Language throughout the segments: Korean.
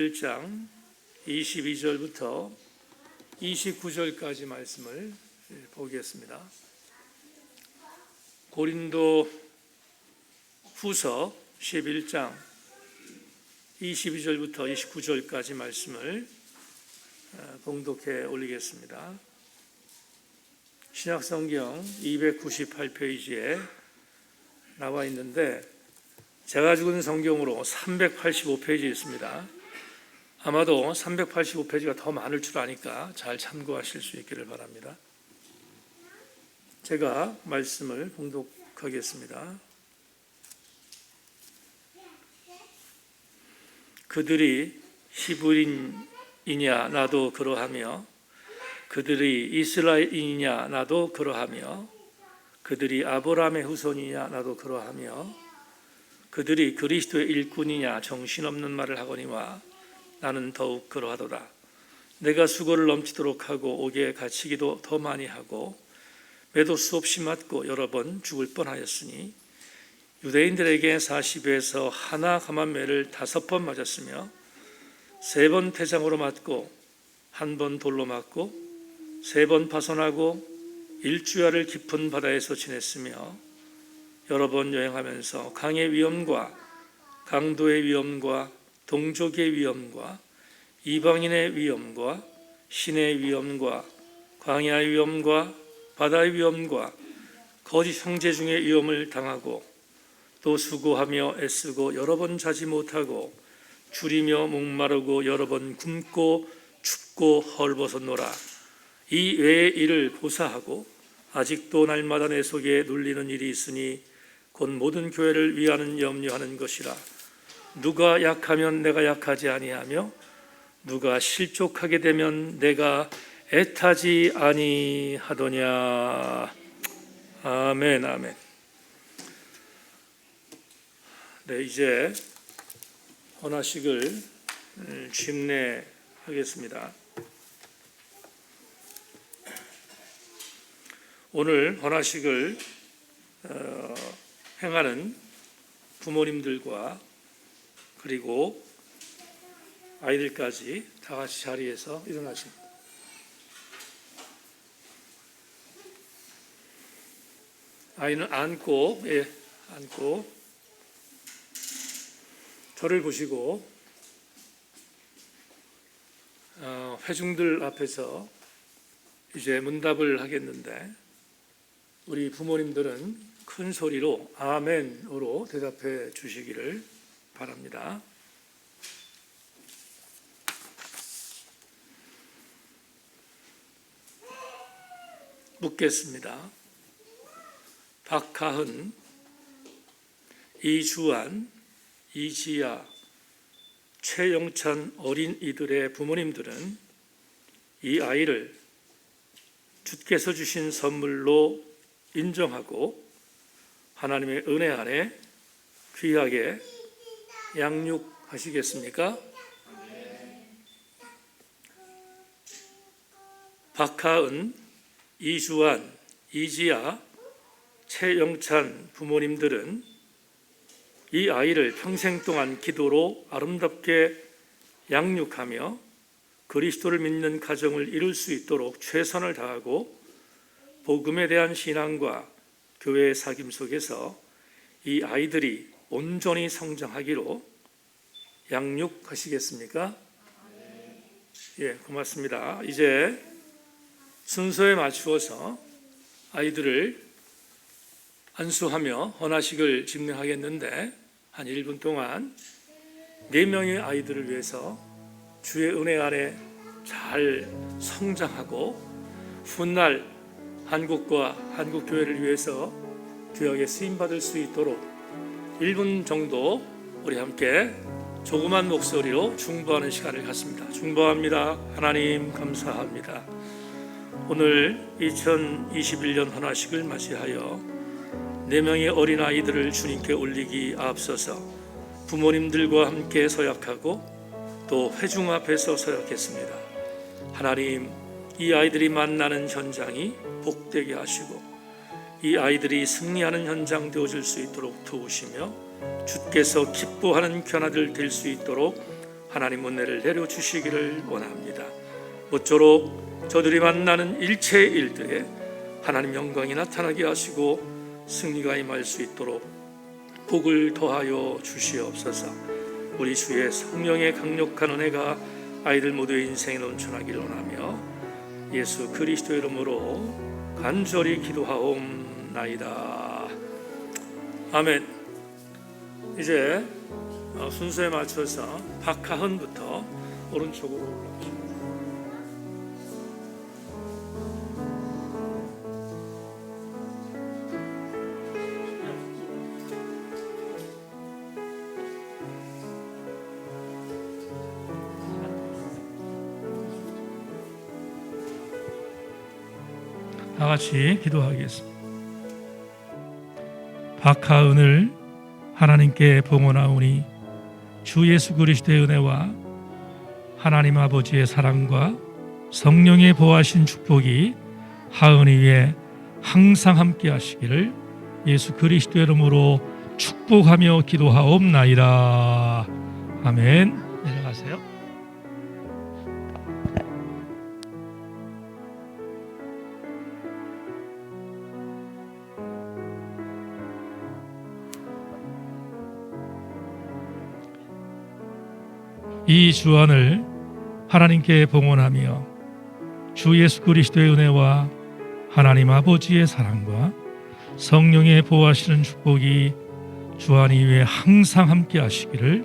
1장 22절부터 29절까지 말씀을 보겠습니다. 고린도 후서 11장 22절부터 29절까지 말씀을 봉독해 올리겠습니다. 신약성경 298페이지에 나와 있는데 제가 가지고 있는 성경으로 385페이지 있습니다. 아마도 385페이지가 더 많을 줄 아니까 잘 참고하실 수 있기를 바랍니다. 제가 말씀을 봉독하겠습니다. 그들이 히브리인이냐 나도 그러하며 그들이 이스라엘인이냐 나도 그러하며 그들이 아브라함의 후손이냐 나도 그러하며 그들이 그리스도의 일꾼이냐 정신없는 말을 하거니와 나는 더욱 그러하도다. 내가 수고를 넘치도록 하고 옥에 갇히기도 더 많이 하고 매도 수없이 맞고 여러 번 죽을 뻔하였으니 유대인들에게 40에서 하나 감한 매를 5번 맞았으며 3번 태장으로 맞고 1번 돌로 맞고 3번 파손하고 1주야를 깊은 바다에서 지냈으며 여러 번 여행하면서 강의 위험과 강도의 위험과 동족의 위험과 이방인의 위험과 신의 위험과 광야의 위험과 바다의 위험과 거짓 형제 중의 위험을 당하고 또 수고하며 애쓰고 여러 번 자지 못하고 줄이며 목마르고 여러 번 굶고 춥고 헐벗었노라. 이 외의 일을 고사하고 아직도 날마다 내 속에 눌리는 일이 있으니 곧 모든 교회를 위하는 염려하는 것이라. 누가 약하면 내가 약하지 아니하며 누가 실족하게 되면 내가 애타지 아니하더냐. 아멘, 아멘. 네, 이제 헌화식을 집례하겠습니다. 오늘 헌화식을 행하는 부모님들과 그리고 아이들까지 다 같이 자리에서 일어나십니다. 아이는 앉고 저를 보시고 회중들 앞에서 이제 문답을 하겠는데 우리 부모님들은 큰 소리로 아멘으로 대답해 주시기를 바랍니다. 묻겠습니다. 박하은, 이주환, 이지아, 최영찬 어린이들의 부모님들은 이 아이를 주께서 주신 선물로 인정하고 하나님의 은혜 안에 귀하게 양육하시겠습니까? 박하은, 이주환, 이지아, 최영찬 부모님들은 이 아이를 평생 동안 기도로 아름답게 양육하며 그리스도를 믿는 가정을 이룰 수 있도록 최선을 다하고 복음에 대한 신앙과 교회의 사귐 속에서 이 아이들이 온전히 성장하기로 양육하시겠습니까? 예, 고맙습니다. 이제 순서에 맞추어서 아이들을 안수하며 헌화식을 집례하겠는데 한 1분 동안 4명의 아이들을 위해서 주의 은혜 아래 잘 성장하고 훗날 한국과 한국교회를 위해서 귀하게 쓰임받을 수 있도록 1분 정도 우리 함께 조그만 목소리로 중보하는 시간을 갖습니다. 중보합니다. 하나님 감사합니다. 오늘 2021년 헌화식을 맞이하여 4명의 어린아이들을 주님께 올리기 앞서서 부모님들과 함께 서약하고 또 회중 앞에서 서약했습니다. 하나님, 이 아이들이 만나는 현장이 복되게 하시고 이 아이들이 승리하는 현장 되어질 수 있도록 도우시며 주께서 기뻐하는 귀한 아들 될 수 있도록 하나님 은혜를 내려주시기를 원합니다. 모쪼록 저들이 만나는 일체의 일들에 하나님 영광이 나타나게 하시고 승리가 임할 수 있도록 복을 더하여 주시옵소서. 우리 주의 성령의 강력한 은혜가 아이들 모두의 인생에 넘쳐나기를 원하며 예수 그리스도의 이름으로 간절히 기도하옵나이다. 아멘. 이제 순서에 맞춰서 박하은부터 오른쪽으로 올라오십니다. 다 같이 기도하겠습니다. 박하은을 하나님께 봉헌하오니 주 예수 그리스도의 은혜와 하나님 아버지의 사랑과 성령의 보호하신 축복이 하은이 위에 항상 함께 하시기를 예수 그리스도의 이름으로 축복하며 기도하옵나이다. 아멘. 내려가세요. 이 주안을 하나님께 봉헌하며 주 예수 그리스도의 은혜와 하나님 아버지의 사랑과 성령의 보호하시는 축복이 주안 위에 항상 함께 하시기를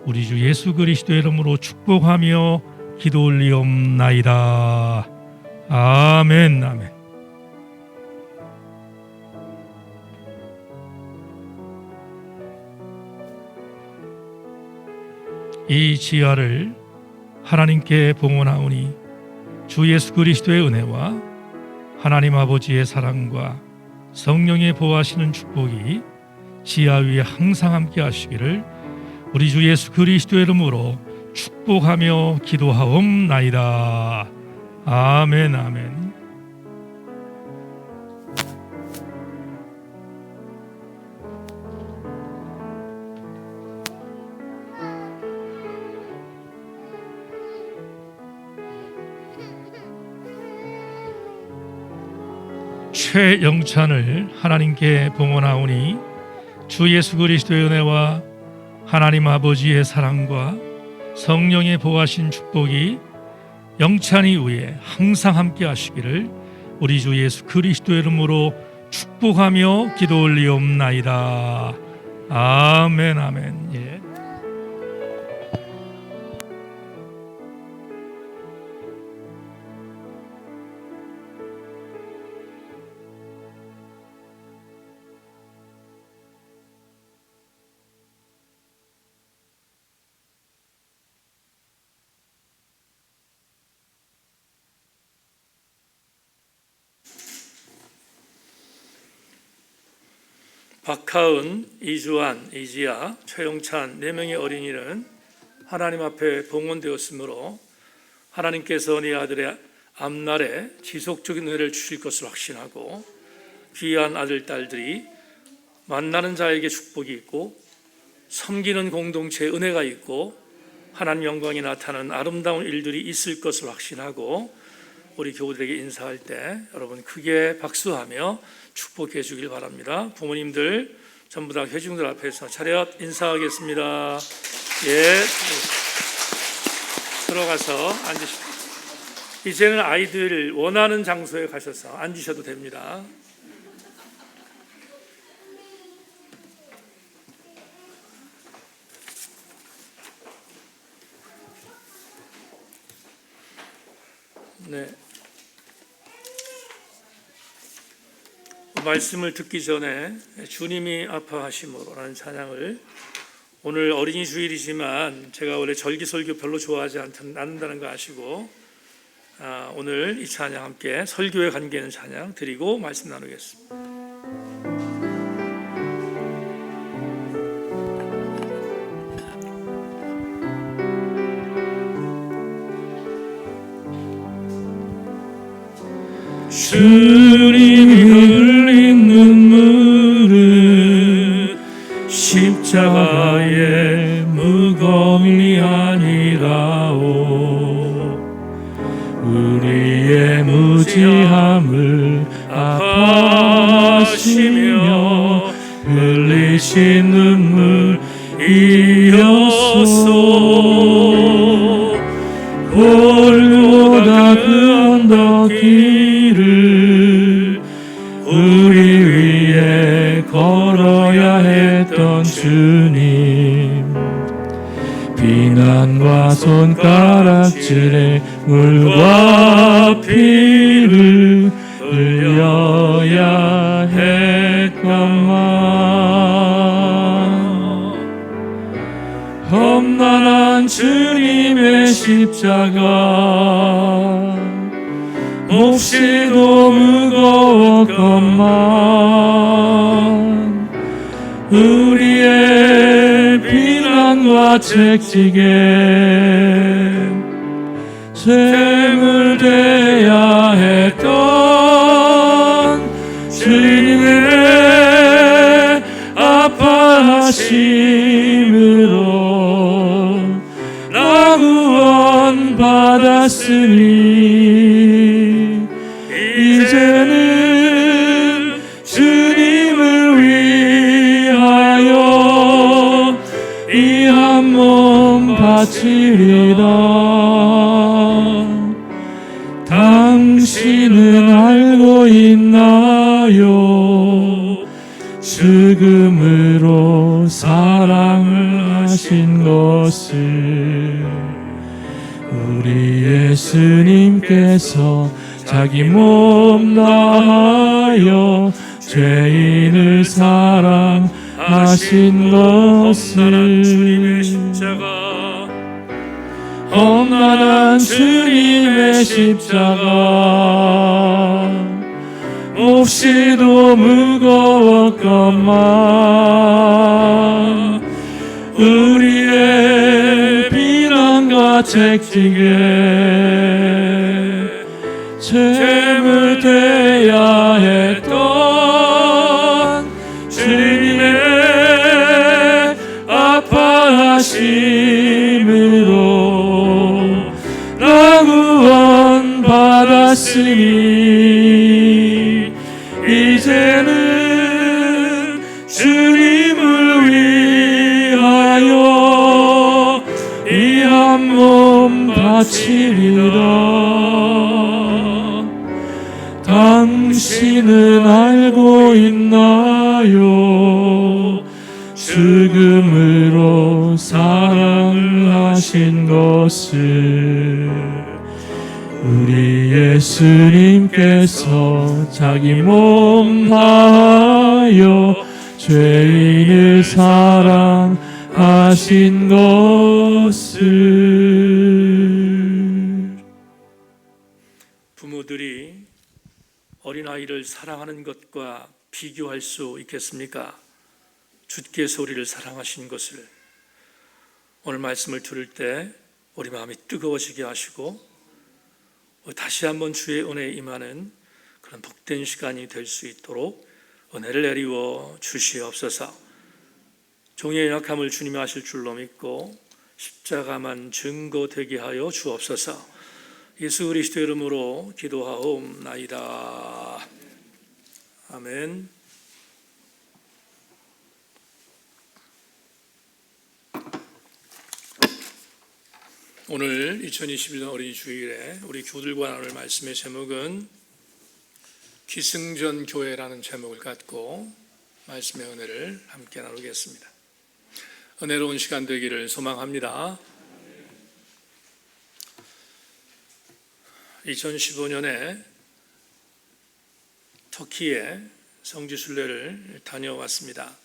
우리 주 예수 그리스도의 이름으로 축복하며 기도 올리옵나이다. 아멘. 아멘. 이 지하를 하나님께 봉헌하오니 주 예수 그리스도의 은혜와 하나님 아버지의 사랑과 성령의 보호하시는 축복이 지하 위에 항상 함께 하시기를 우리 주 예수 그리스도의 이름으로 축복하며 기도하옵나이다. 아멘. 아멘. 최영찬을 하나님께 봉헌하오니 주 예수 그리스도의 은혜와 하나님 아버지의 사랑과 성령의 보호하신 축복이 영찬이 위에 항상 함께 하시기를 우리 주 예수 그리스도의 이름으로 축복하며 기도 올리옵나이다. 아멘. 아멘. 예. 박하은, 이주환, 이지아, 최영찬 4명의 어린이는 하나님 앞에 봉헌되었으므로 하나님께서 네 아들의 앞날에 지속적인 은혜를 주실 것을 확신하고 귀한 아들, 딸들이 만나는 자에게 축복이 있고 섬기는 공동체에 은혜가 있고 하나님 영광이 나타나는 아름다운 일들이 있을 것을 확신하고 우리 교우들에게 인사할 때 여러분 크게 박수하며 축복해 주길 바랍니다. 부모님들 전부 다 회중들 앞에서 차렷 인사하겠습니다. 예, 들어가서 앉으십시오. 이제는 아이들 원하는 장소에 가셔서 앉으셔도 됩니다. 네. 말씀을 듣기 전에 주님이 아파하심으로라는 찬양을 오늘 어린이 주일이지만 제가 원래 절기설교 별로 좋아하지 않는다는 거 아시고 오늘 이 찬양 함께 설교에 관계 있는 찬양 드리고 말씀 나누겠습니다. 주님이 흘린 눈물은 십자가의 무거움이 아니 우리의 무지함을 아파하시며 흘리신 눈물이었소. 골고다 그 언덕 길을 우리 위에 걸어야 했던 주님, 비난과 손가락질에 물과 피를 흘려야 했건만, 험난한 주님의 십자가 몹시도 무거웠건만, 우리의 비난과 채찍에 제물되어야 했던 주님의 아파하심으로 나 구원받았으니 이제는 주님을 위하여 이 한 몸 바치리라. 당신은 알고 있나요? 죽음으로 사랑을 하신 것을. 우리 예수님께서 자기 몸 다하여 죄인을 사랑하신 것을. 험난한 주님의 십자가 몹시도 무거웠건만, 우리의 비난과 채찍에 제물되어야 했던 주님의 아파하심으로 나 구원받았으니 이제는 주님을 위하여 이 한 몸 바치리라. 당신은 알고 있나요? 죽음으로 사랑을 하신 것을. 우리 예수님께서 자기 몸 다하여 죄인을 사랑하신 것을. 부모들이 어린아이를 사랑하는 것과 비교할 수 있겠습니까? 주께서 우리를 사랑하신 것을. 오늘 말씀을 들을 때 우리 마음이 뜨거워지게 하시고 다시 한번 주의 은혜에 임하는 그런 복된 시간이 될 수 있도록 은혜를 내리워 주시옵소서. 종의 연약함을 주님이 하실 줄로 믿고 십자가만 증거되게 하여 주옵소서. 예수 그리스도의 이름으로 기도하옵나이다. 아멘. 오늘 2021년 어린이 주일에 우리 교들과 나눌 말씀의 제목은 기승전 교회라는 제목을 갖고 말씀의 은혜를 함께 나누겠습니다. 은혜로운 시간 되기를 소망합니다. 2015년에 터키에 성지순례를 다녀왔습니다.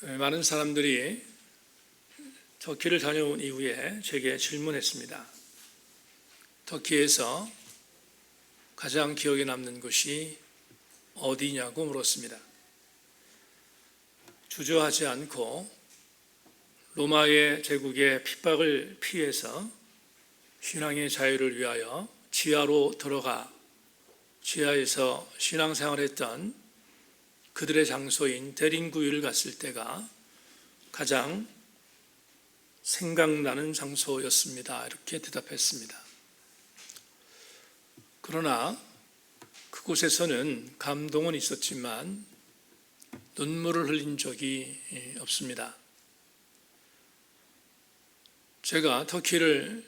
많은 사람들이 터키를 다녀온 이후에 제게 질문했습니다. 터키에서 가장 기억에 남는 곳이 어디냐고 물었습니다. 주저하지 않고 로마의 제국의 핍박을 피해서 신앙의 자유를 위하여 지하로 들어가 지하에서 신앙생활했던 그들의 장소인 데린구이를 갔을 때가 가장 생각나는 장소였습니다. 이렇게 대답했습니다. 그러나 그곳에서는 감동은 있었지만 눈물을 흘린 적이 없습니다. 제가 터키를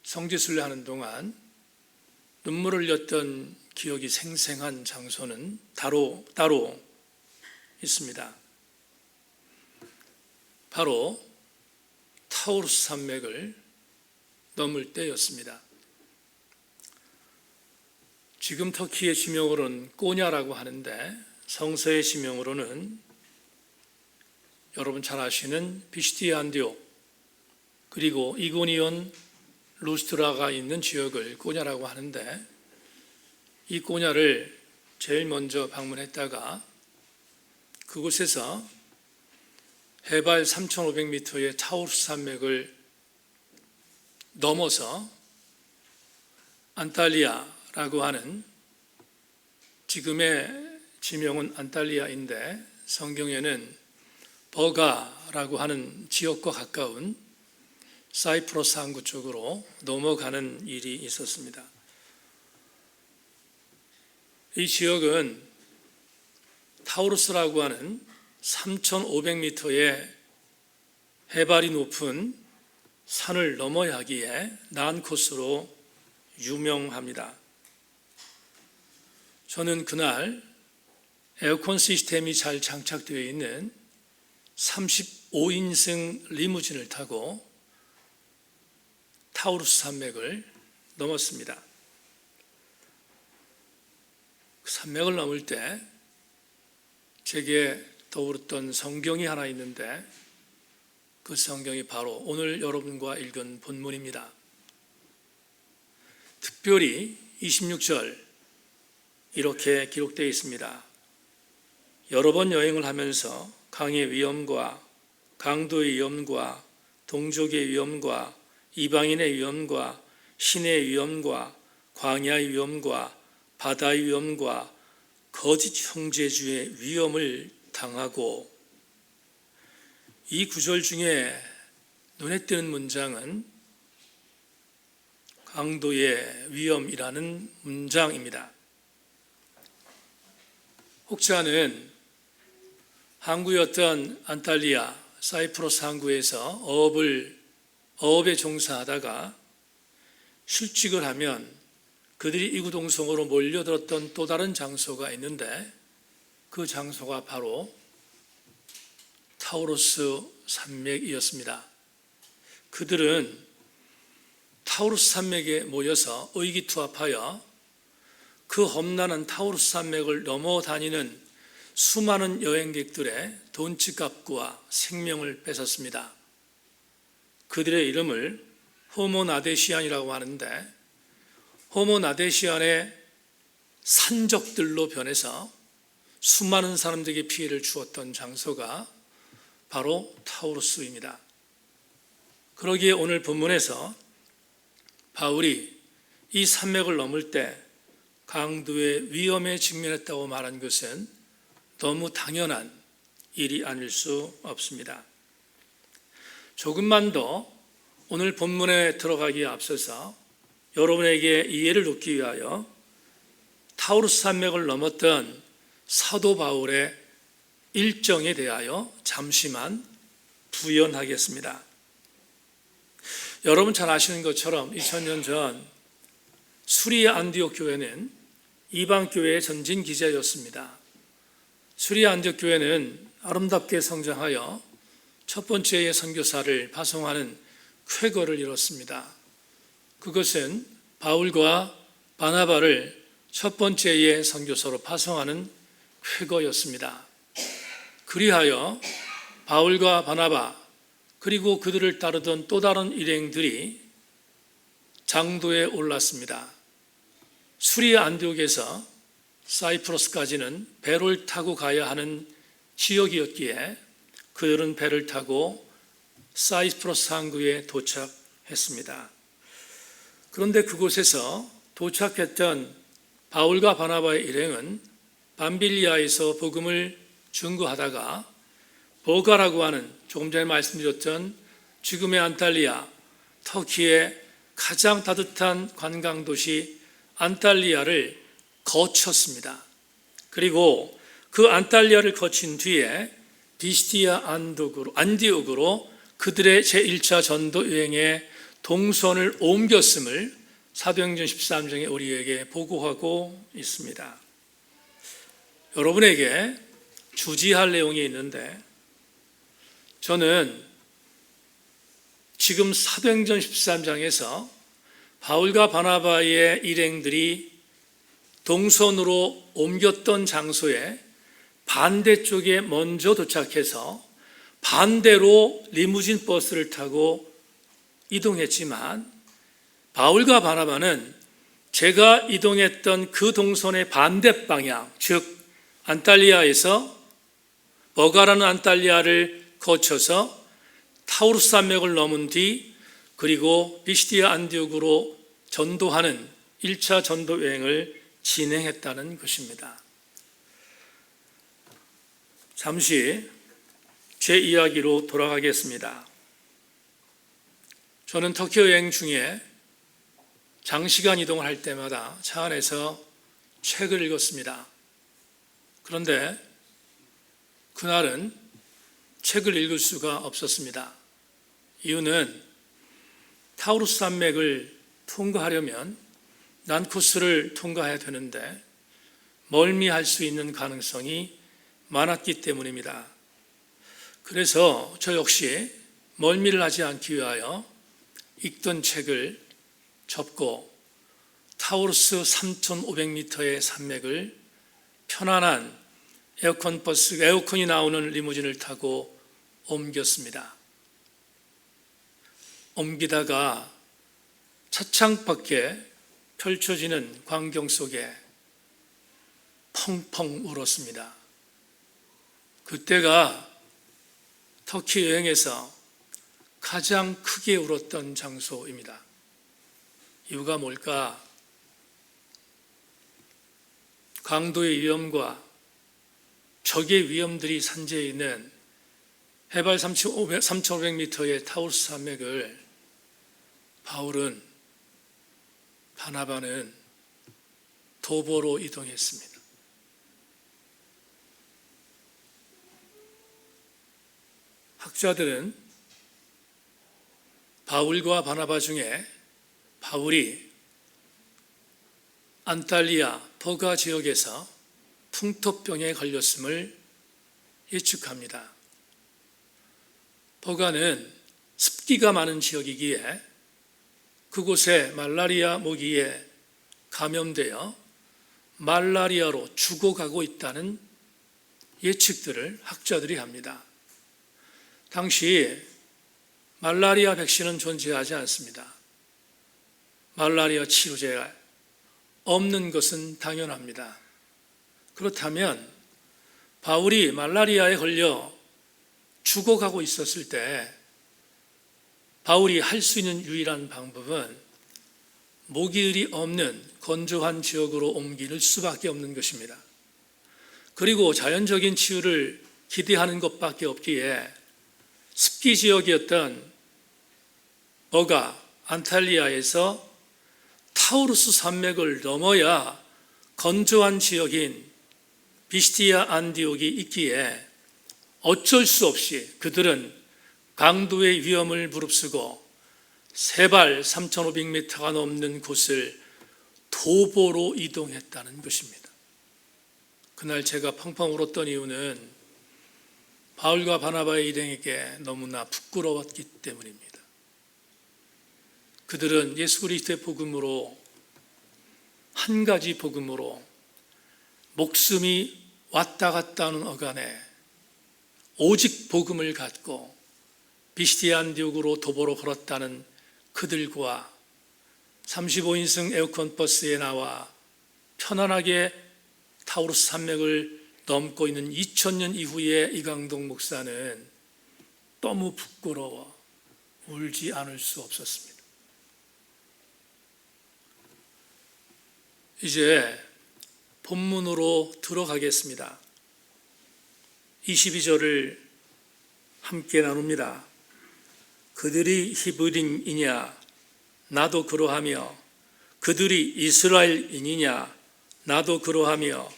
성지순례하는 동안 눈물을 흘렸던 기억이 생생한 장소는 따로 있습니다. 바로 타우루스 산맥을 넘을 때였습니다. 지금 터키의 지명으로는 꼬냐라고 하는데 성서의 지명으로는 여러분 잘 아시는 비시티 안디옥 그리고 이고니온 루스트라가 있는 지역을 꼬냐라고 하는데 이 꼬냐를 제일 먼저 방문했다가 그곳에서 해발 3,500m의 타우루스 산맥을 넘어서 안탈리아라고 하는 지금의 지명은 안탈리아인데 성경에는 버가라고 하는 지역과 가까운 사이프러스 항구 쪽으로 넘어가는 일이 있었습니다. 이 지역은 타우루스라고 하는 3,500m의 해발이 높은 산을 넘어야 하기에 난 코스로 유명합니다. 저는 그날 에어컨 시스템이 잘 장착되어 있는 35인승 리무진을 타고 타우루스 산맥을 넘었습니다. 그 산맥을 넘을 때 제게 떠오르던 성경이 하나 있는데 그 성경이 바로 오늘 여러분과 읽은 본문입니다. 특별히 26절 이렇게 기록되어 있습니다. 여러 번 여행을 하면서 강의 위험과 강도의 위험과 동족의 위험과 이방인의 위험과 신의 위험과 광야의 위험과 바다의 위험과 거짓 형제주의 위험을 당하고 이 구절 중에 눈에 띄는 문장은 강도의 위험이라는 문장입니다. 혹자는 항구였던 안탈리아, 사이프러스 항구에서 어업에 종사하다가 실직을 하면 그들이 이구동성으로 몰려들었던 또 다른 장소가 있는데 그 장소가 바로 타우루스 산맥이었습니다. 그들은 타우루스 산맥에 모여서 의기투합하여 그 험난한 타우루스 산맥을 넘어 다니는 수많은 여행객들의 돈치값과 생명을 뺏었습니다. 그들의 이름을 호모나데시안이라고 하는데 호모나데시안의 산적들로 변해서 수많은 사람들에게 피해를 주었던 장소가 바로 타우루스입니다. 그러기에 오늘 본문에서 바울이 이 산맥을 넘을 때 강도의 위험에 직면했다고 말한 것은 너무 당연한 일이 아닐 수 없습니다. 조금만 더 오늘 본문에 들어가기에 앞서서 여러분에게 이해를 돕기 위하여 타우루스 산맥을 넘었던 사도 바울의 일정에 대하여 잠시만 부연하겠습니다. 여러분 잘 아시는 것처럼 2000년 전 수리아 안디옥 교회는 이방 교회의 전진 기제였습니다. 수리아 안디옥 교회는 아름답게 성장하여 첫 번째의 선교사를 파송하는 쾌거를 이뤘습니다. 그것은 바울과 바나바를 첫 번째의 선교사로 파송하는 쾌거였습니다. 그리하여 바울과 바나바 그리고 그들을 따르던 또 다른 일행들이 장도에 올랐습니다. 수리아 안디옥에서 사이프러스까지는 배를 타고 가야 하는 지역이었기에 그들은 배를 타고 사이프러스 항구에 도착했습니다. 그런데 그곳에서 도착했던 바울과 바나바의 일행은 밤빌리아에서 복음을 증거하다가 버가라고 하는 조금 전에 말씀드렸던 지금의 안탈리아, 터키의 가장 따뜻한 관광도시 안탈리아를 거쳤습니다. 그리고 그 안탈리아를 거친 뒤에 비스티아 안디옥으로 그들의 제1차 전도 여행의 동선을 옮겼음을 사도행전 13장에 우리에게 보고하고 있습니다. 여러분에게 주지할 내용이 있는데, 저는 지금 사도행전 13장에서 바울과 바나바의 일행들이 동선으로 옮겼던 장소에 반대쪽에 먼저 도착해서 반대로 리무진 버스를 타고 이동했지만, 바울과 바나바는 제가 이동했던 그 동선의 반대 방향, 즉 안탈리아에서 버가라는 안탈리아를 거쳐서 타우루스 산맥을 넘은 뒤 그리고 비시디아 안디옥으로 전도하는 1차 전도 여행을 진행했다는 것입니다. 잠시 제 이야기로 돌아가겠습니다. 저는 터키 여행 중에 장시간 이동을 할 때마다 차 안에서 책을 읽었습니다. 그런데 그날은 책을 읽을 수가 없었습니다. 이유는 타우루스 산맥을 통과하려면 난코스를 통과해야 되는데 멀미할 수 있는 가능성이 많았기 때문입니다. 그래서 저 역시 멀미를 하지 않기 위하여 읽던 책을 접고 타우루스 3,500m의 산맥을 편안한 에어컨이 나오는 리무진을 타고 옮겼습니다. 옮기다가 차창밖에 펼쳐지는 광경 속에 펑펑 울었습니다. 그때가 터키 여행에서 가장 크게 울었던 장소입니다. 이유가 뭘까? 강도의 위험과 적의 위험들이 산재해 있는 해발 3,500m의 타우루스 산맥을 바울은, 바나바는 도보로 이동했습니다. 학자들은 바울과 바나바 중에 바울이 안탈리아 버가 지역에서 풍토병에 걸렸음을 예측합니다. 버가는 습기가 많은 지역이기에 그곳에 말라리아 모기에 감염되어 말라리아로 죽어가고 있다는 예측들을 학자들이 합니다. 당시 말라리아 백신은 존재하지 않습니다. 말라리아 치료제가 없는 것은 당연합니다. 그렇다면 바울이 말라리아에 걸려 죽어가고 있었을 때 바울이 할 수 있는 유일한 방법은 모기들이 없는 건조한 지역으로 옮길 수밖에 없는 것입니다. 그리고 자연적인 치유를 기대하는 것밖에 없기에 습기 지역이었던 버가 안탈리아에서 타우루스 산맥을 넘어야 건조한 지역인 비시디아 안디옥이 있기에 어쩔 수 없이 그들은 강도의 위험을 무릅쓰고 세발 3,500m가 넘는 곳을 도보로 이동했다는 것입니다. 그날 제가 펑펑 울었던 이유는 바울과 바나바의 일행에게 너무나 부끄러웠기 때문입니다. 그들은 예수 그리스도의 복음으로, 한 가지 복음으로 목숨이 왔다 갔다 하는 어간에 오직 복음을 갖고 비시디아 안디옥으로 도보로 걸었다는 그들과 35인승 에어컨 버스에 나와 편안하게 타우루스 산맥을 넘고 있는 2000년 이후에 이강동 목사는 너무 부끄러워 울지 않을 수 없었습니다. 이제 본문으로 들어가겠습니다. 22절을 함께 나눕니다. 그들이 히브리인이냐 나도 그러하며 그들이 이스라엘인이냐 나도 그러하며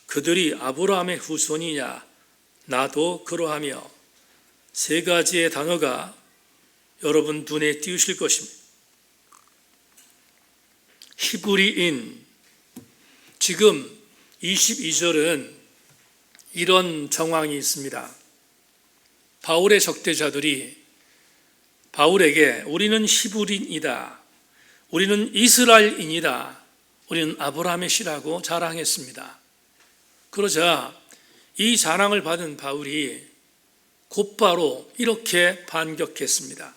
그들이 아브라함의 후손이냐 나도 그러하며 세 가지의 단어가 여러분 눈에 띄우실 것입니다. 히브리인, 지금 22절은 이런 정황이 있습니다. 바울의 적대자들이 바울에게 우리는 히브리인이다, 우리는 이스라엘인이다, 우리는 아브라함의 씨라고 자랑했습니다. 그러자 이 자랑을 받은 바울이 곧바로 이렇게 반격했습니다.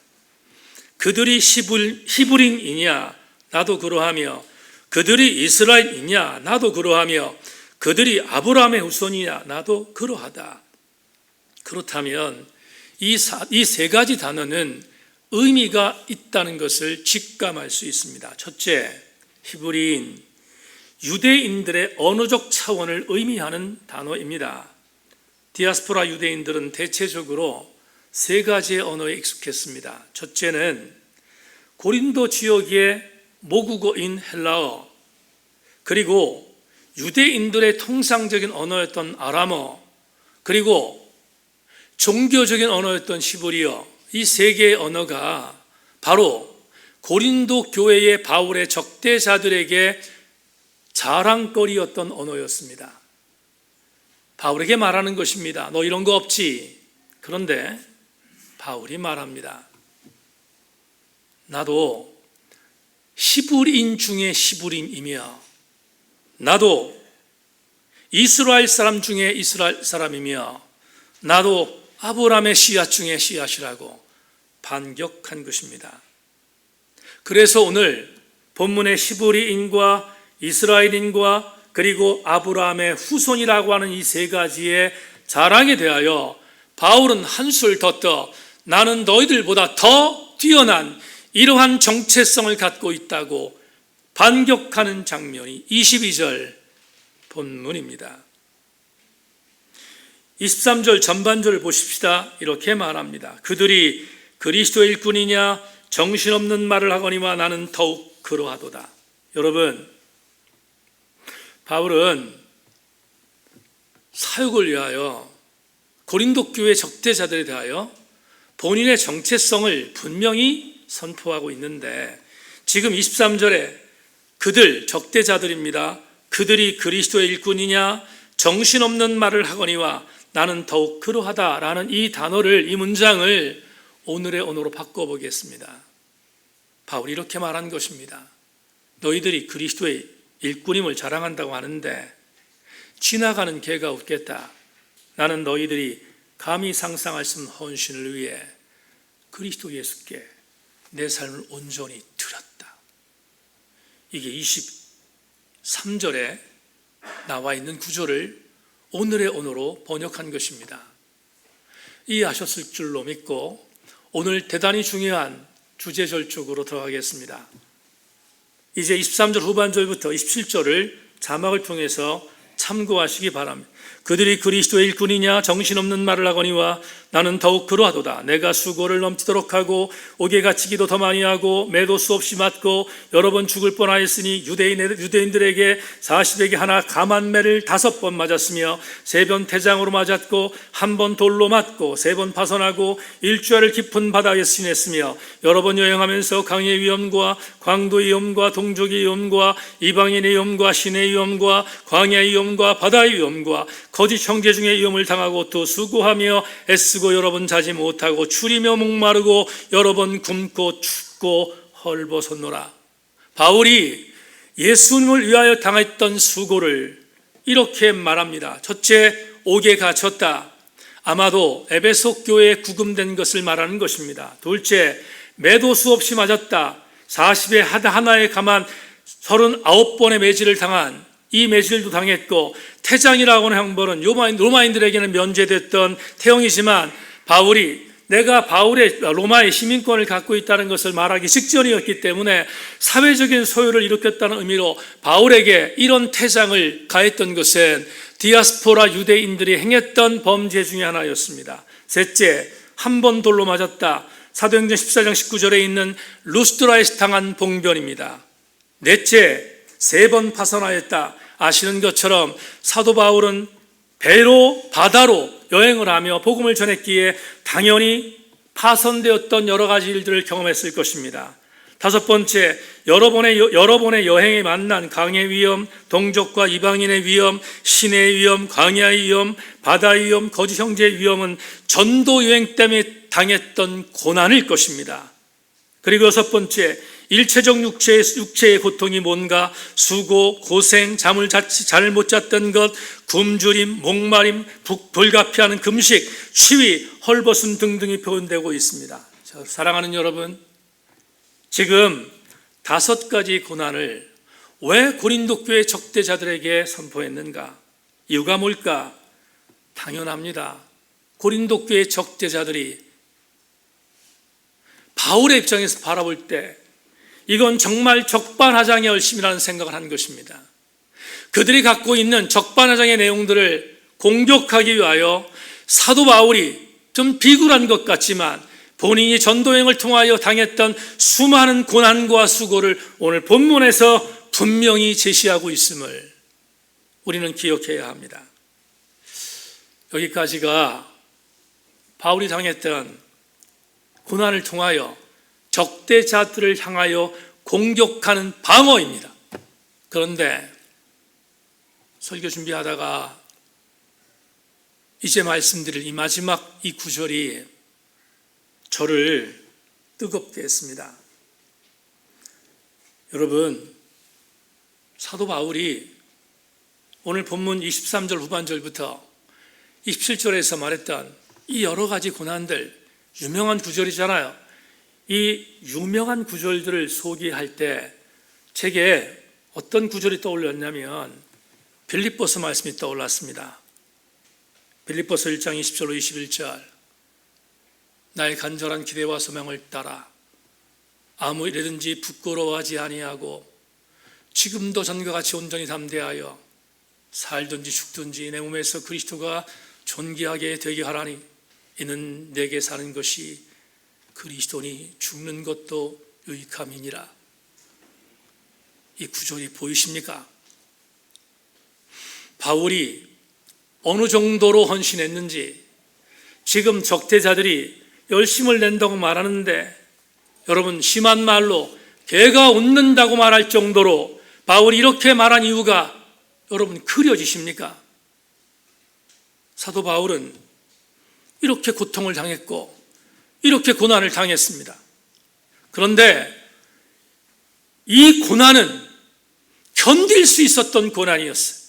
그들이 히브리인이냐 나도 그러하며 그들이 이스라엘이냐 나도 그러하며 그들이 아브라함의 후손이냐 나도 그러하다. 그렇다면 이 세 가지 단어는 의미가 있다는 것을 직감할 수 있습니다. 첫째, 히브리인, 유대인들의 언어적 차원을 의미하는 단어입니다. 디아스포라 유대인들은 대체적으로 세 가지의 언어에 익숙했습니다. 첫째는 고린도 지역의 모국어인 헬라어, 그리고 유대인들의 통상적인 언어였던 아람어, 그리고 종교적인 언어였던 히브리어, 이 세 개의 언어가 바로 고린도 교회의 바울의 적대자들에게 자랑거리였던 언어였습니다. 바울에게 말하는 것입니다. 너 이런 거 없지? 그런데 바울이 말합니다. 나도 히브리인 중에 히브리인이며 나도 이스라엘 사람 중에 이스라엘 사람이며 나도 아브라함의 씨앗 중에 씨앗이라고 반격한 것입니다. 그래서 오늘 본문의 히브리인과 이스라엘인과 그리고 아브라함의 후손이라고 하는 이 세 가지의 자랑에 대하여 바울은 한술 더 떠 나는 너희들보다 더 뛰어난 이러한 정체성을 갖고 있다고 반격하는 장면이 22절 본문입니다. 23절 전반절을 보십시다. 이렇게 말합니다. 그들이 그리스도의 일꾼이냐 정신없는 말을 하거니와 나는 더욱 그러하도다. 여러분, 바울은 사역을 위하여 고린도 교회 적대자들에 대하여 본인의 정체성을 분명히 선포하고 있는데 지금 23절에 그들 적대자들입니다. 그들이 그리스도의 일꾼이냐 정신없는 말을 하거니와 나는 더욱 그러하다라는 이 단어를, 이 문장을 오늘의 언어로 바꿔보겠습니다. 바울이 이렇게 말한 것입니다. 너희들이 그리스도의 일꾼임을 자랑한다고 하는데 지나가는 개가 없겠다. 나는 너희들이 감히 상상할 수 없는 헌신을 위해 그리스도 예수께 내 삶을 온전히 드렸다. 이게 23절에 나와 있는 구절을 오늘의 언어로 번역한 것입니다. 이해하셨을 줄로 믿고 오늘 대단히 중요한 주제절 쪽으로 들어가겠습니다. 이제 23절 후반절부터 27절을 자막을 통해서 참고하시기 바랍니다. 그들이 그리스도의 일꾼이냐 정신없는 말을 하거니와 나는 더욱 그러하도다. 내가 수고를 넘치도록 하고 옥에 갇히기도 더 많이 하고 매도 수없이 맞고 여러 번 죽을 뻔하였으니 유대인들에게 40에게 하나 가만매를 5번 맞았으며 3번 태장으로 맞았고 1번 돌로 맞고 3번 파선하고 일주일을 깊은 바다에 지냈으며 여러 번 여행하면서 강의 위험과 광도의 위험과 동족의 위험과 이방인의 위험과 신의 위험과 광야의 위험과 바다의 위험과 거짓 형제 중에 위험을 당하고 또 수고하며 애쓰고 여러 번 자지 못하고 추리며 목마르고 여러 번 굶고 춥고 헐벗었노라. 바울이 예수님을 위하여 당했던 수고를 이렇게 말합니다. 첫째, 옥에 갇혔다. 아마도 에베소 교회에 구금된 것을 말하는 것입니다. 둘째, 매도 수없이 맞았다. 40에 하나에 가만 39번의 매질을 당한 이 매질도 당했고 태장이라고 하는 형벌은 로마인들에게는 면제됐던 태형이지만 바울이 내가 바울의 로마의 시민권을 갖고 있다는 것을 말하기 직전이었기 때문에 사회적인 소요를 일으켰다는 의미로 바울에게 이런 태장을 가했던 것은 디아스포라 유대인들이 행했던 범죄 중에 하나였습니다. 셋째, 1번 돌로 맞았다. 사도행전 14장 19절에 있는 루스드라에서 당한 봉변입니다. 넷째, 3번 파선하였다. 아시는 것처럼 사도 바울은 배로 바다로 여행을 하며 복음을 전했기에 당연히 파선되었던 여러 가지 일들을 경험했을 것입니다. 5번째, 여러 번의 여행에 만난 강의 위험, 동족과 이방인의 위험, 시내의 위험, 광야의 위험, 바다의 위험, 거짓 형제의 위험은 전도 여행 때문에 당했던 고난일 것입니다. 그리고 6번째, 일체적 육체의 고통이 뭔가 수고, 고생, 잠을 잘 못 잤던 것, 굶주림, 목마림, 불가피하는 금식, 시위, 헐벗음 등등이 표현되고 있습니다. 사랑하는 여러분, 지금 5가지 고난을 왜 고린도 교회 적대자들에게 선포했는가? 이유가 뭘까? 당연합니다. 고린도 교회 적대자들이 바울의 입장에서 바라볼 때 이건 정말 적반하장의 열심이라는 생각을 한 것입니다. 그들이 갖고 있는 적반하장의 내용들을 공격하기 위하여 사도 바울이 좀 비굴한 것 같지만 본인이 전도여행을 통하여 당했던 수많은 고난과 수고를 오늘 본문에서 분명히 제시하고 있음을 우리는 기억해야 합니다. 여기까지가 바울이 당했던 고난을 통하여 적대자들을 향하여 공격하는 방어입니다. 그런데 설교 준비하다가 이제 말씀드릴 이 마지막 이 구절이 저를 뜨겁게 했습니다. 여러분, 사도 바울이 오늘 본문 23절 후반절부터 27절에서 말했던 이 여러 가지 고난들, 유명한 구절이잖아요. 이 유명한 구절들을 소개할 때 제게 어떤 구절이 떠올렸냐면 빌립보서 말씀이 떠올랐습니다. 빌립보서 1장 20절로 21절, 나의 간절한 기대와 소망을 따라 아무 일이든지 부끄러워하지 아니하고 지금도 전과 같이 온전히 담대하여 살든지 죽든지 내 몸에서 그리스도가 존귀하게 되게 하라니 이는 내게 사는 것이 그리스도니 죽는 것도 유익함이니라. 이 구절이 보이십니까? 바울이 어느 정도로 헌신했는지, 지금 적대자들이 열심을 낸다고 말하는데 여러분, 심한 말로 개가 웃는다고 말할 정도로 바울이 이렇게 말한 이유가 여러분 그려지십니까? 사도 바울은 이렇게 고통을 당했고 이렇게 고난을 당했습니다. 그런데 이 고난은 견딜 수 있었던 고난이었어요.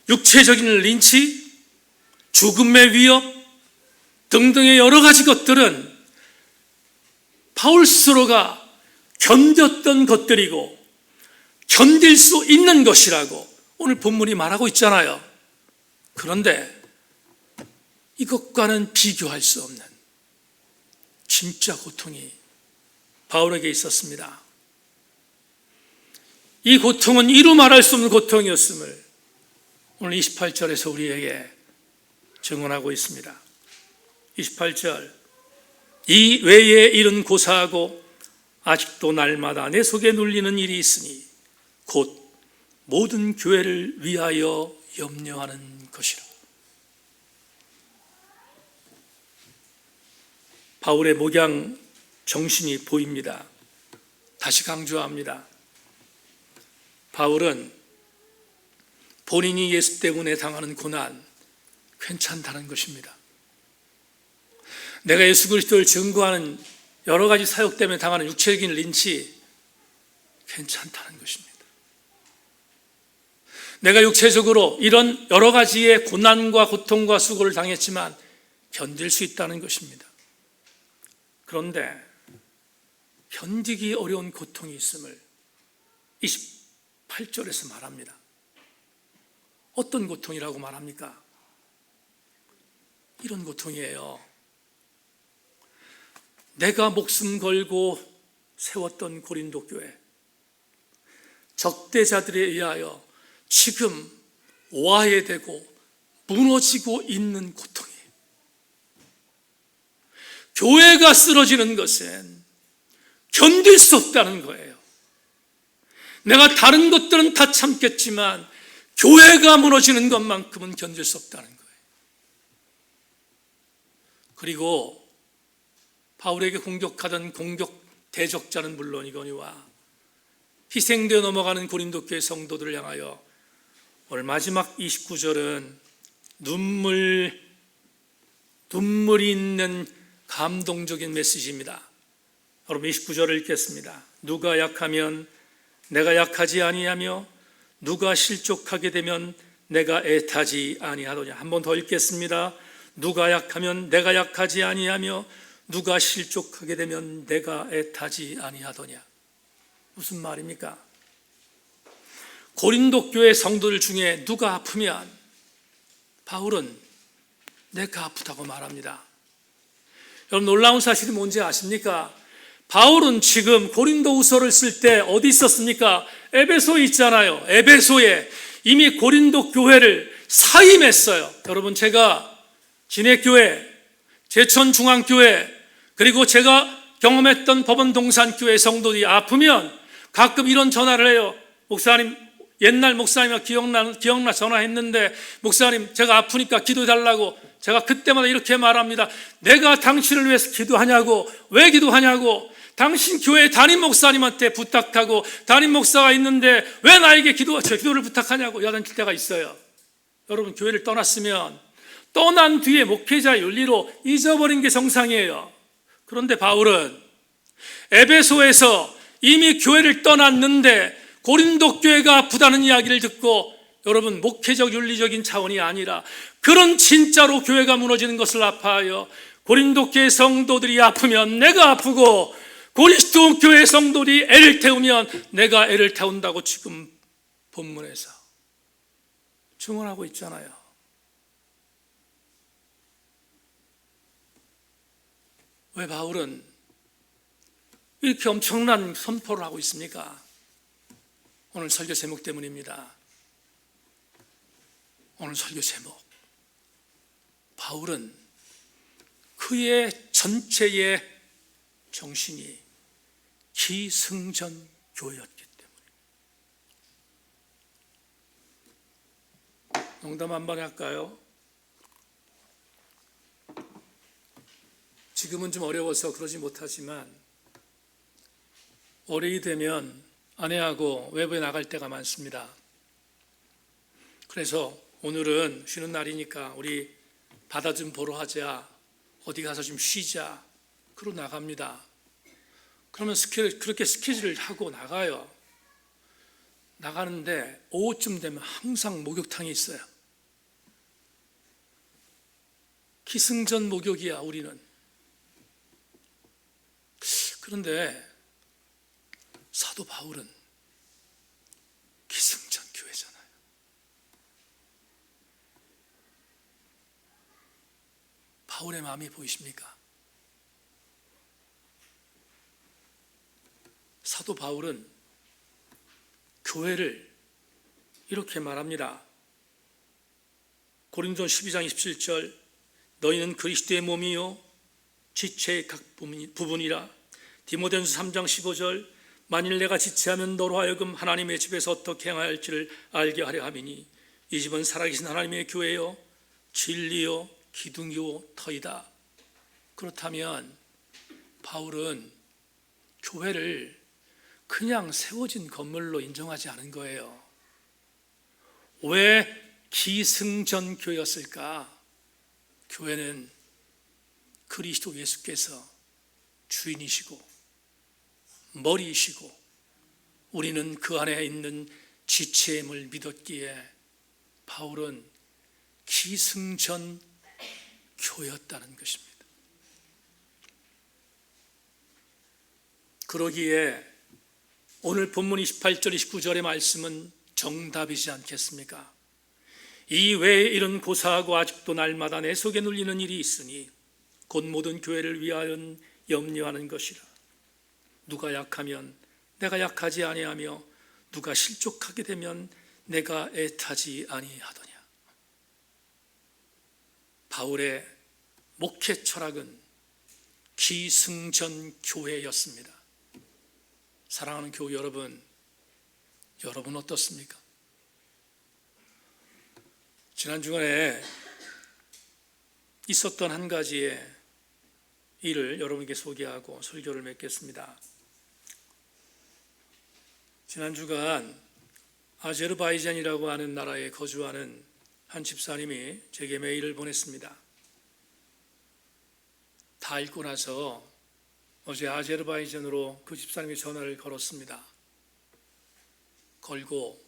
육체적인 린치, 죽음의 위협 등등의 여러 가지 것들은 바울 스스로가 견뎠던 것들이고 견딜 수 있는 것이라고 오늘 본문이 말하고 있잖아요. 그런데 이것과는 비교할 수 없는 진짜 고통이 바울에게 있었습니다. 이 고통은 이루 말할 수 없는 고통이었음을 오늘 28절에서 우리에게 증언하고 있습니다. 28절, 이 외에 일은 고사하고 아직도 날마다 내 속에 눌리는 일이 있으니 곧 모든 교회를 위하여 염려하는 것이라. 바울의 목양 정신이 보입니다. 다시 강조합니다. 바울은 본인이 예수 때문에 당하는 고난 괜찮다는 것입니다. 내가 예수 그리스도를 증거하는 여러 가지 사역 때문에 당하는 육체적인 린치 괜찮다는 것입니다. 내가 육체적으로 이런 여러 가지의 고난과 고통과 수고를 당했지만 견딜 수 있다는 것입니다. 그런데 견디기 어려운 고통이 있음을 28절에서 말합니다. 어떤 고통이라고 말합니까? 이런 고통이에요. 내가 목숨 걸고 세웠던 고린도 교회, 적대자들에 의하여 지금 와해되고 무너지고 있는 고통이에요. 교회가 쓰러지는 것은 견딜 수 없다는 거예요. 내가 다른 것들은 다 참겠지만 교회가 무너지는 것만큼은 견딜 수 없다는 거예요. 그리고 바울에게 공격하던 공격 대적자는 물론이거니와 희생되어 넘어가는 고린도 교회 성도들을 향하여 오늘 마지막 29절은 눈물이 있는 감동적인 메시지입니다. 여러분 29절을 읽겠습니다. 누가 약하면 내가 약하지 아니하며 누가 실족하게 되면 내가 애타지 아니하더냐. 한 번 더 읽겠습니다. 누가 약하면 내가 약하지 아니하며 누가 실족하게 되면 내가 애타지 아니하더냐. 무슨 말입니까? 고린도 교회 성도들 중에 누가 아프면 바울은 내가 아프다고 말합니다. 여러분 놀라운 사실이 뭔지 아십니까? 바울은 지금 고린도후서를 쓸 때 어디 있었습니까? 에베소에 있잖아요. 에베소에 이미 고린도 교회를 사임했어요. 여러분 제가 진해교회, 제천중앙교회 그리고 제가 경험했던 법원동산교회 성도들이 아프면 가끔 이런 전화를 해요. 목사님, 옛날 목사님이 기억나 전화했는데 목사님 제가 아프니까 기도해달라고. 제가 그때마다 이렇게 말합니다. 내가 당신을 위해서 기도하냐고. 왜 기도하냐고. 당신 교회 담임 목사님한테 부탁하고 담임 목사가 있는데 왜 나에게 기도를 부탁하냐고 야단칠 때가 있어요. 여러분 교회를 떠났으면 떠난 뒤에 목회자 윤리로 잊어버린 게 정상이에요. 그런데 바울은 에베소에서 이미 교회를 떠났는데 고린도 교회가 아프다는 이야기를 듣고 여러분 목회적 윤리적인 차원이 아니라 그런 진짜로 교회가 무너지는 것을 아파하여 고린도 교회 성도들이 아프면 내가 아프고 고린도 교회 성도들이 애를 태우면 내가 애를 태운다고 지금 본문에서 증언하고 있잖아요. 왜 바울은 이렇게 엄청난 선포를 하고 있습니까? 오늘 설교 제목 때문입니다. 오늘 설교 제목 바울은 그의 전체의 정신이 기승전 교회였기 때문에. 농담 한 번 할까요? 지금은 좀 어려워서 그러지 못하지만 올해이 되면 아내하고 외부에 나갈 때가 많습니다. 그래서 오늘은 쉬는 날이니까 우리 바다 좀 보러 하자, 어디 가서 좀 쉬자, 그러고 나갑니다. 그러면 그렇게 스케줄을 하고 나가요. 나가는데 오후쯤 되면 항상 목욕탕이 있어요. 기승전 목욕이야 우리는. 그런데 사도 바울은 기승전 교회잖아요. 바울의 마음이 보이십니까? 사도 바울은 교회를 이렇게 말합니다. 고린도 12장 27절 너희는 그리스도의 몸이요 지체의 각 부분이라. 디모데전서 3장 15절 만일 내가 지체하면 너로 하여금 하나님의 집에서 어떻게 행해야 할지를 알게 하려 함이니 이 집은 살아계신 하나님의 교회요 진리요 기둥이요 터이다. 그렇다면 바울은 교회를 그냥 세워진 건물로 인정하지 않은 거예요. 왜 기승전 교회였을까? 교회는 그리스도 예수께서 주인이시고 머리이시고 우리는 그 안에 있는 지체임을 믿었기에 바울은 기승전 교회였다는 것입니다. 그러기에 오늘 본문 28절 29절의 말씀은 정답이지 않겠습니까? 이 외에 이런 고사하고 아직도 날마다 내 속에 눌리는 일이 있으니 곧 모든 교회를 위하여 염려하는 것이라. 누가 약하면 내가 약하지 아니하며 누가 실족하게 되면 내가 애타지 아니하더냐. 바울의 목회 철학은 기승전 교회였습니다. 사랑하는 교회 여러분, 여러분 어떻습니까? 지난 주간에 있었던 한 가지의 일을 여러분께 소개하고 설교를 맺겠습니다. 지난 주간 아제르바이잔이라고 하는 나라에 거주하는 한 집사님이 제게 메일을 보냈습니다. 다 읽고 나서 어제 아제르바이잔으로 그 집사님이 전화를 걸었습니다. 걸고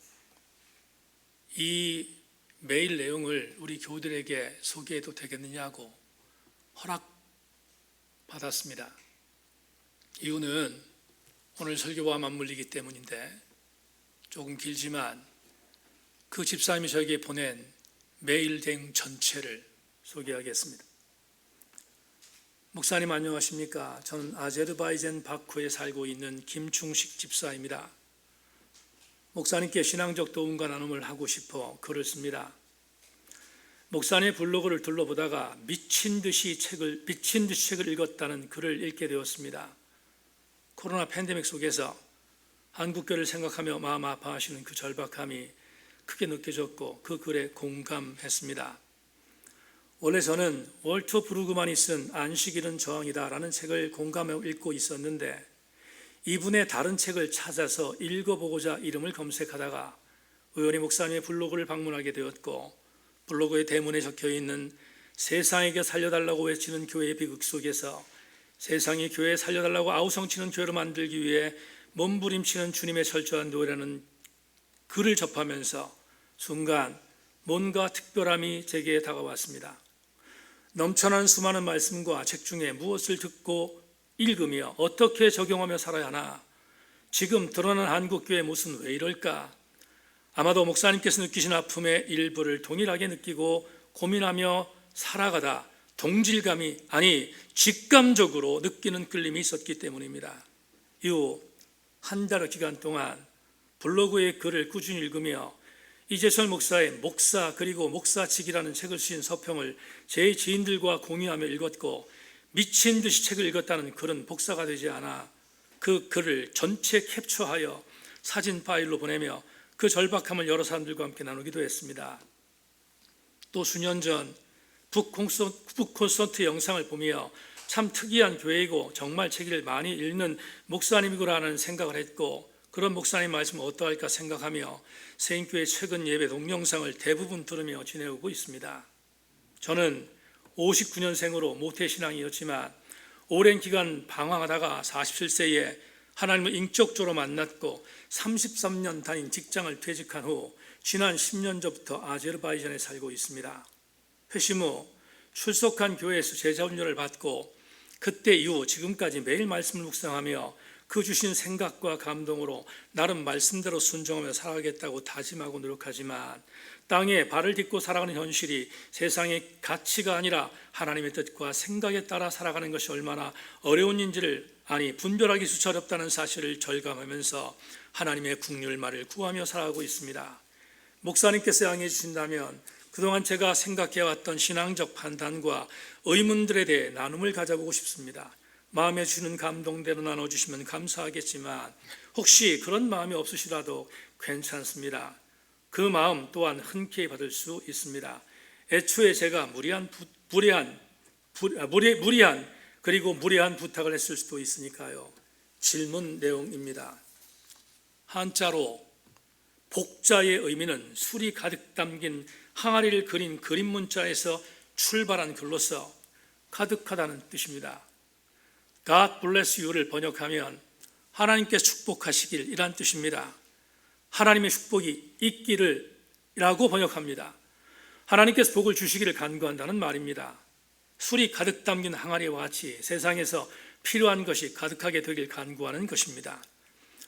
이 메일 내용을 우리 교우들에게 소개해도 되겠느냐고 허락받았습니다. 이유는 오늘 설교와 맞물리기 때문인데 조금 길지만 그 집사님이 저에게 보낸 메일 내용 전체를 소개하겠습니다. 목사님 안녕하십니까? 저는 아제르바이잔 바쿠에 살고 있는 김충식 집사입니다. 목사님께 신앙적 도움과 나눔을 하고 싶어 글을 씁니다. 목사님의 블로그를 둘러보다가 미친 듯이 책을 읽었다는 글을 읽게 되었습니다. 코로나 팬데믹 속에서 한국교회를 생각하며 마음 아파하시는 그 절박함이 크게 느껴졌고 그 글에 공감했습니다. 원래 저는 월터 브루그만이 쓴 안식일은 저항이다라는 책을 공감하고 읽고 있었는데 이분의 다른 책을 찾아서 읽어보고자 이름을 검색하다가 우연히 목사님의 블로그를 방문하게 되었고 블로그의 대문에 적혀있는 세상에게 살려달라고 외치는 교회의 비극 속에서 세상이 교회 살려달라고 아우성치는 교회로 만들기 위해 몸부림치는 주님의 철저한 노래라는 글을 접하면서 순간 뭔가 특별함이 제게 다가왔습니다. 넘쳐난 수많은 말씀과 책 중에 무엇을 듣고 읽으며 어떻게 적용하며 살아야 하나? 지금 드러난 한국교회 모습은 왜 이럴까? 아마도 목사님께서 느끼신 아픔의 일부를 동일하게 느끼고 고민하며 살아가다 동질감이 아니 직감적으로 느끼는 끌림이 있었기 때문입니다. 이후 한 달의 기간 동안 블로그의 글을 꾸준히 읽으며 이재철 목사의 목사 그리고 목사직이라는 책을 쓰신 서평을 제 지인들과 공유하며 읽었고 미친 듯이 책을 읽었다는 글은 복사가 되지 않아 그 글을 전체 캡처하여 사진 파일로 보내며 그 절박함을 여러 사람들과 함께 나누기도 했습니다. 또 수년 전 북콘서트 영상을 보며 참 특이한 교회이고 정말 책을 많이 읽는 목사님이구나 하는 생각을 했고 그런 목사님 말씀을 어떠할까 생각하며 세인교회 최근 예배 동영상을 대부분 들으며 지내오고 있습니다. 저는 59년생으로 모태신앙이었지만 오랜 기간 방황하다가 47세에 하나님을 인격적으로 만났고 33년 다닌 직장을 퇴직한 후 지난 10년 전부터 아제르바이잔에 살고 있습니다. 회심 후 출석한 교회에서 제자 훈련을 받고 그때 이후 지금까지 매일 말씀을 묵상하며 그 주신 생각과 감동으로 나름 말씀대로 순종하며 살아가겠다고 다짐하고 노력하지만 땅에 발을 딛고 살아가는 현실이 세상의 가치가 아니라 하나님의 뜻과 생각에 따라 살아가는 것이 얼마나 어려운 일인지를 분별하기 수차 어렵다는 사실을 절감하면서 하나님의 긍휼말을 구하며 살아가고 있습니다. 목사님께서 양해해 주신다면 그동안 제가 생각해왔던 신앙적 판단과 의문들에 대해 나눔을 가져보고 싶습니다. 마음에 주는 감동대로 나눠주시면 감사하겠지만 혹시 그런 마음이 없으시라도 괜찮습니다. 그 마음 또한 흔쾌히 받을 수 있습니다. 애초에 제가 무리한 부탁을 했을 수도 있으니까요. 질문 내용입니다. 한자로 복자의 의미는 술이 가득 담긴 항아리를 그린 그림 문자에서 출발한 글로서 가득하다는 뜻입니다. God bless you를 번역하면 하나님께서 축복하시길 이란 뜻입니다. 하나님의 축복이 있기를 라고 번역합니다. 하나님께서 복을 주시기를 간구한다는 말입니다. 술이 가득 담긴 항아리와 같이 세상에서 필요한 것이 가득하게 되길 간구하는 것입니다.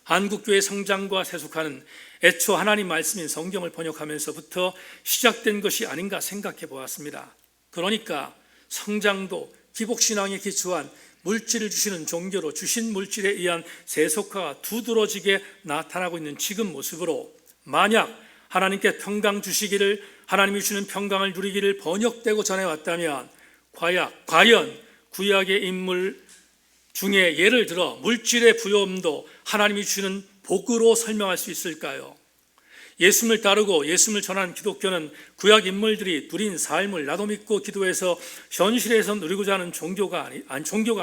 한국교회 성장과 세속화는 애초 하나님 말씀인 성경을 번역하면서부터 시작된 것이 아닌가 생각해 보았습니다. 그러니까 성장도 기복신앙에 기초한 물질을 주시는 종교로 주신 물질에 의한 세속화가 두드러지게 나타나고 있는 지금 모습으로 만약 하나님께 평강 주시기를 하나님이 주는 평강을 누리기를 번역되고 전해왔다면 과연 구약의 인물 중에 예를 들어 물질의 부여함도 하나님이 주는 복으로 설명할 수 있을까요? 예수님을 따르고 예수님을 전하는 기독교는 구약 인물들이 누린 삶을 나도 믿고 기도해서 현실에서 누리고자 하는 종교가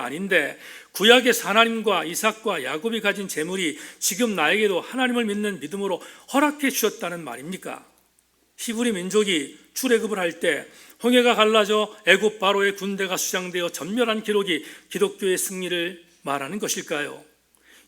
아닌데, 구약에서 하나님과 이삭과 야곱이 가진 재물이 지금 나에게도 하나님을 믿는 믿음으로 허락해 주셨다는 말입니까? 히브리 민족이 출애굽을 할 때 홍해가 갈라져 애굽 바로의 군대가 수장되어 전멸한 기록이 기독교의 승리를 말하는 것일까요?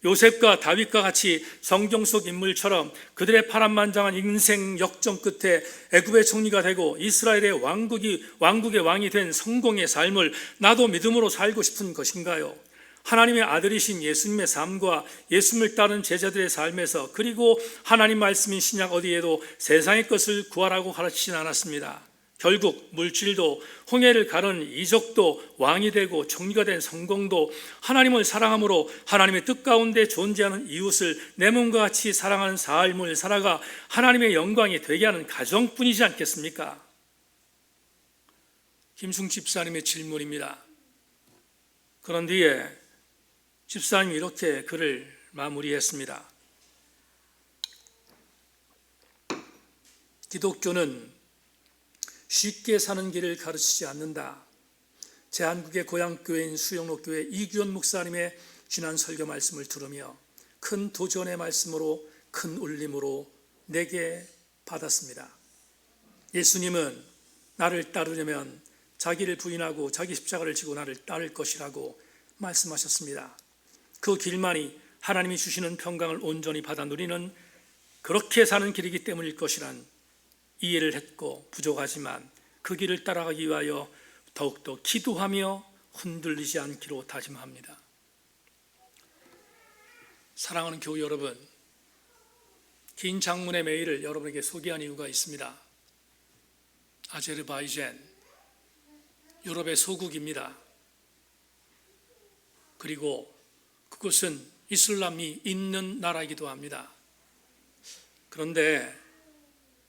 요셉과 다윗과 같이 성경 속 인물처럼 그들의 파란만장한 인생 역전 끝에 애굽의 총리가 되고 이스라엘의 왕국의 왕이 된 성공의 삶을 나도 믿음으로 살고 싶은 것인가요? 하나님의 아들이신 예수님의 삶과 예수님을 따른 제자들의 삶에서, 그리고 하나님 말씀인 신약 어디에도 세상의 것을 구하라고 가르치진 않았습니다. 결국 물질도, 홍해를 가른 이적도, 왕이 되고 총리가 된 성공도 하나님을 사랑함으로 하나님의 뜻 가운데 존재하는 이웃을 내 몸과 같이 사랑하는 삶을 살아가 하나님의 영광이 되게 하는 가정뿐이지 않겠습니까? 김승 집사님의 질문입니다. 그런 뒤에 집사님이 이렇게 글을 마무리했습니다. 기독교는 쉽게 사는 길을 가르치지 않는다. 제 한국의 고향교회인 수영로교회 이규현 목사님의 지난 설교 말씀을 들으며 큰 도전의 말씀으로, 큰 울림으로 내게 받았습니다. 예수님은 나를 따르려면 자기를 부인하고 자기 십자가를 지고 나를 따를 것이라고 말씀하셨습니다. 그 길만이 하나님이 주시는 평강을 온전히 받아 누리는, 그렇게 사는 길이기 때문일 것이란 이해를 했고, 부족하지만 그 길을 따라가기 위하여 더욱더 기도하며 흔들리지 않기로 다짐합니다. 사랑하는 교우 여러분, 긴 장문의 메일을 여러분에게 소개한 이유가 있습니다. 아제르바이잔, 유럽의 소국입니다. 그리고 그곳은 이슬람이 있는 나라이기도 합니다. 그런데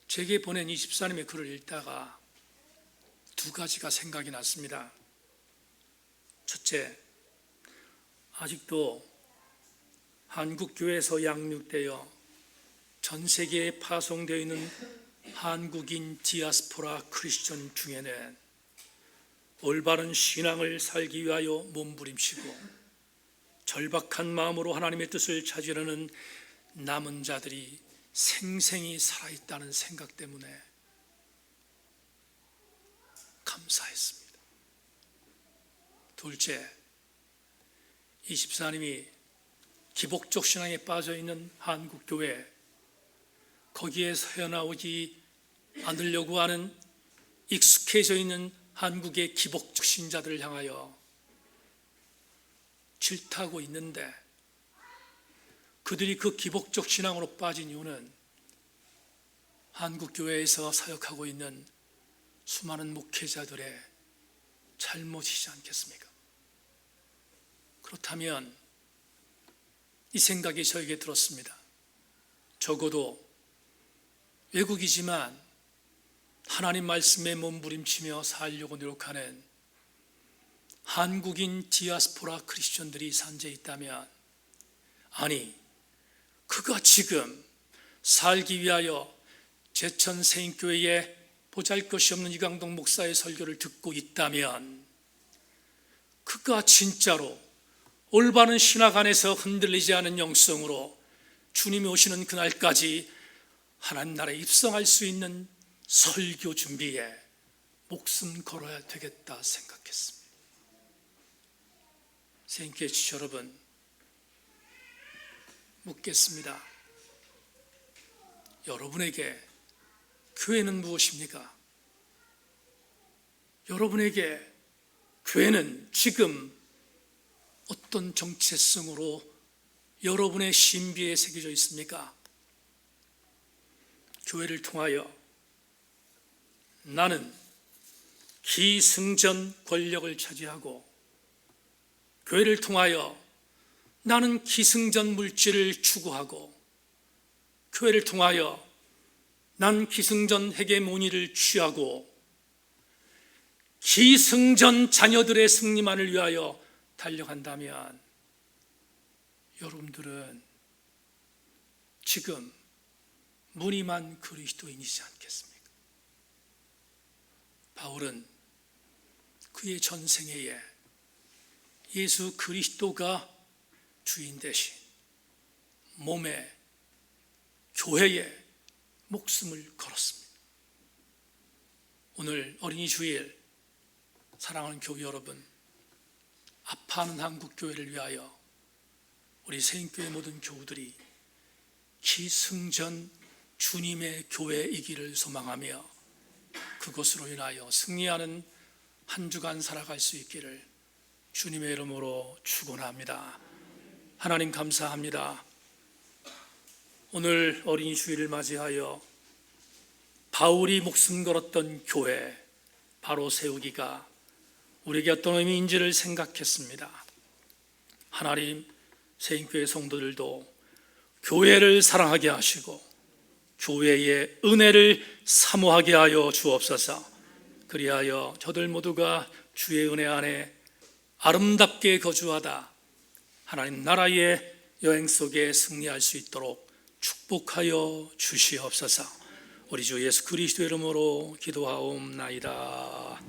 제게 보낸 이 집사님의 글을 읽다가 두 가지가 생각이 났습니다. 첫째, 아직도 한국 교회에서 양육되어 전 세계에 파송되어 있는 한국인 디아스포라 크리스천 중에는 올바른 신앙을 살기 위하여 몸부림치고 절박한 마음으로 하나님의 뜻을 찾으려는 남은 자들이 생생히 살아있다는 생각 때문에 감사했습니다. 둘째, 이 집사님이 기복적 신앙에 빠져있는 한국교회, 거기에서 헤어나오지 않으려고 하는 익숙해져 있는 한국의 기복적 신자들을 향하여 질타하고 있는데, 그들이 그 기복적 신앙으로 빠진 이유는 한국교회에서 사역하고 있는 수많은 목회자들의 잘못이지 않겠습니까? 그렇다면 이 생각이 저에게 들었습니다. 적어도 외국이지만 하나님 말씀에 몸부림치며 살려고 노력하는 한국인 디아스포라 크리스천들이 산재해 있다면, 아니, 그가 지금 살기 위하여 제천세인교회에 보잘것이 없는 이강동 목사의 설교를 듣고 있다면, 그가 진짜로 올바른 신학 안에서 흔들리지 않은 영성으로 주님이 오시는 그날까지 하나님 나라에 입성할 수 있는 설교 준비에 목숨 걸어야 되겠다 생각했습니다. 세인교회 지체 여러분, 묻겠습니다. 여러분에게 교회는 무엇입니까? 여러분에게 교회는 지금 어떤 정체성으로 여러분의 신비에 새겨져 있습니까? 교회를 통하여 나는 기승전 권력을 차지하고, 교회를 통하여 나는 기승전 물질을 추구하고, 교회를 통하여 난 기승전 헤게모니를 취하고, 기승전 자녀들의 승리만을 위하여 달려간다면 여러분들은 지금 무늬만 그리스도인이지 않겠습니까? 바울은 그의 전생애에 예수 그리스도가 주인 대신 몸에, 교회에 목숨을 걸었습니다. 오늘 어린이 주일 사랑하는 교회 여러분, 아파하는 한국교회를 위하여 우리 세인교회 모든 교우들이 기승전 주님의 교회이기를 소망하며 그것으로 인하여 승리하는 한 주간 살아갈 수 있기를 주님의 이름으로 축원합니다. 하나님 감사합니다. 오늘 어린이 주일을 맞이하여 바울이 목숨 걸었던 교회 바로 세우기가 우리에게 어떤 의미인지를 생각했습니다. 하나님, 세인교회 성도들도 교회를 사랑하게 하시고 교회의 은혜를 사모하게 하여 주옵소서. 그리하여 저들 모두가 주의 은혜 안에 아름답게 거주하다 하나님 나라의 여행 속에 승리할 수 있도록 축복하여 주시옵소서. 우리 주 예수 그리스도 이름으로 기도하옵나이다.